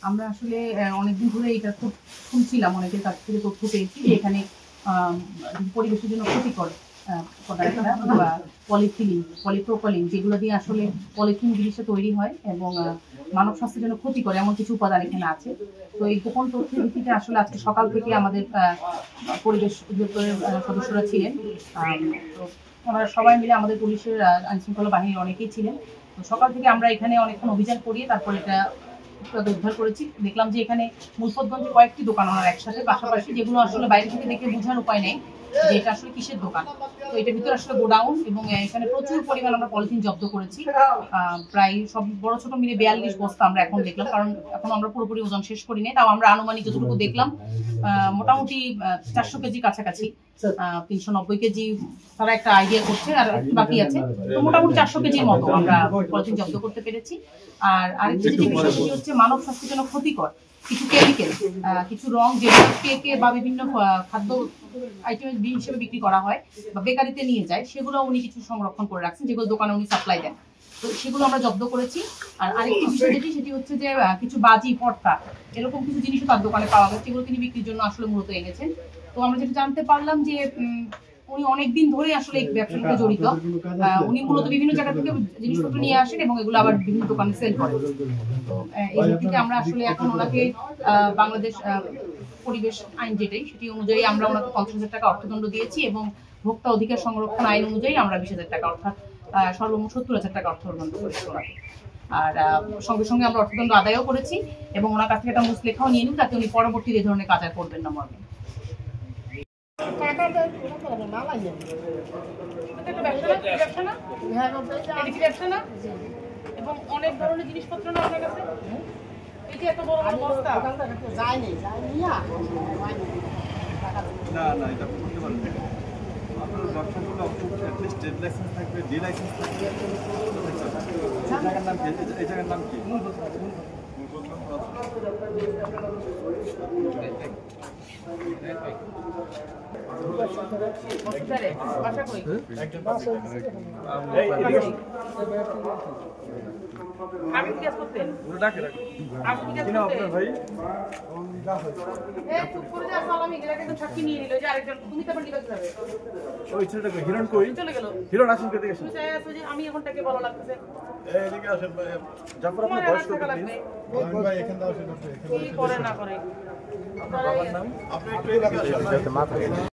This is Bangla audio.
আমরা আসলে অনেকদিন ধরে এটা খুব শুনছিলাম, অনেকের কাছ থেকে তথ্য পেয়েছি যে এখানে পরিবেশের জন্য ক্ষতিকর পলিথিলিন, পলিপ্রোপালিন, যেগুলো দিয়ে আসলে পলিথিন জিনিসটা তৈরি হয় এবং মানব স্বাস্থ্যের জন্য ক্ষতিকর এমন কিছু উপাদান এখানে আছে। তো এই গোপন তথ্যের ভিত্তিতে আসলে আজকে সকাল থেকে আমাদের পরিবেশ অধিদপ্তরের সদস্যরা ছিলেন। তো ওনারা সবাই মিলে আমাদের পুলিশের আইনশৃঙ্খলা বাহিনীর অনেকেই ছিলেন। তো সকাল থেকে আমরা এখানে অনেকক্ষণ অভিযান করিয়ে তারপর এটা উদ্ধার করেছি। দেখলাম যে এখানে মুলফতগঞ্জে কয়েকটি দোকান ওনার একসাথে পাশাপাশি, যেগুলো আসলে বাইরে থেকে দেখে বোঝার উপায় নেই যে এটা আসলে কিসের দোকান। তো এটার ভিতরে আসলে গোডাউন, এবং এখানে প্রচুর পরিমাণ আমরা পলিথিন জব্দ করেছি। প্রায় সব বড় ছোট মিলে 42 বস্তা আমরা এখন দেখলাম, কারণ এখন আমরা পুরোপুরি ওজন শেষ করি নাই। তাও আমরা আনুমানিক যতটুকু দেখলাম মোটামুটি 400 কেজি কাছাকাছি, 390 কেজি তারা একটা আইডিয়া করছে, আর বাকি আছে। তো মোটামুটি 400 কেজির মতো আমরা পলিথিন জব্দ করতে পেরেছি। আর আরেকটি যেটি বিষয় সেটি হচ্ছে মানব স্বাস্থ্যের জন্য ক্ষতিকর কিছু কেমিক্যাল, কিছু রং, যেগুলো কেকে বা বিভিন্ন খাদ্য আইটেম হিসেবে বিক্রি করা হয় বা বেকারিতে নিয়ে যায়, সেগুলো উনি কিছু সংরক্ষণ করে রাখছেন, যেগুলো দোকানে উনি সাপ্লাই দেন। তো সেগুলো আমরা জব্দ করেছি। আর আরেকটি বিষয় যেটি সেটি হচ্ছে যে কিছু বাজি, পর্দা, এরকম কিছু জিনিসও তার দোকানে পাওয়া গেছে, যেগুলো তিনি বিক্রির জন্য আসলে মূলত এনেছেন। তো আমরা যেটা জানতে পারলাম যে উনি অনেকদিন ধরে আসলে এই ব্যবসার সাথে জড়িত। উনি মূলত বিভিন্ন জায়গা থেকে জিনিসপত্র নিয়ে আসেন এবং এগুলো আবার বিভিন্ন দোকানে সেল করেন। তো এই ভিত্তিতে আমরা আসলে এখন ওনাকে বাংলাদেশ পরিবেশ আইন যেটাই সেটি অনুযায়ী আমরা ওনাকে 50,000 টাকা অর্থদণ্ড দিয়েছি, এবং ভোক্তা অধিকার সংরক্ষণ আইন অনুযায়ী আমরা 20,000 টাকা, অর্থাৎ সর্বমোট 70,000 টাকা অর্থদণ্ড করেছি ওনাকে। আর সঙ্গে সঙ্গে আমরা অর্থদণ্ড আদায়ও করেছি এবং ওনার কাছ থেকে একটা মুচলেখাও নিয়ে নিব, যাতে উনি পরবর্তীতে এই ধরনের কাজ আর করবেন না মর্মে। এবং অনেক ধরনের জিনিসপত্র না আপনার কাছে, এই যে এত বড় বস্তা যায়নি না না, এটা করতে পারবেন আপনার ব্যবসাগুলো অ্যাটলিস্ট ট্রেড লাইসেন্স থাকবে, ডি লাইসেন্স থাকবে। এই জায়গার নাম কি? এই জায়গার নাম কি? আমি কি কাজ করতেন? ডাকে ডাকে আপনি কি কাজ করতেন ভাই? এই চুপ করে যা, সালামি গেলাকে তো ছাকি নিয়ে নিল। যে আরেকজন তুমি তো বলি যাবে ওই ছেলেটা কই? হিরণ কই? চলে গেল। হিরণ আসেন কে দেখেছেন? তুই আছে যে আমি এখন তাকে বলা লাগতেছে। এই এদিকে আসেন ভাই, জাফর আপনার বয়স কত? ভাই এখানে দাও, সেটা কি করে না করে আপনার বাবার নাম? আপনি একটু এদিকে আসেন।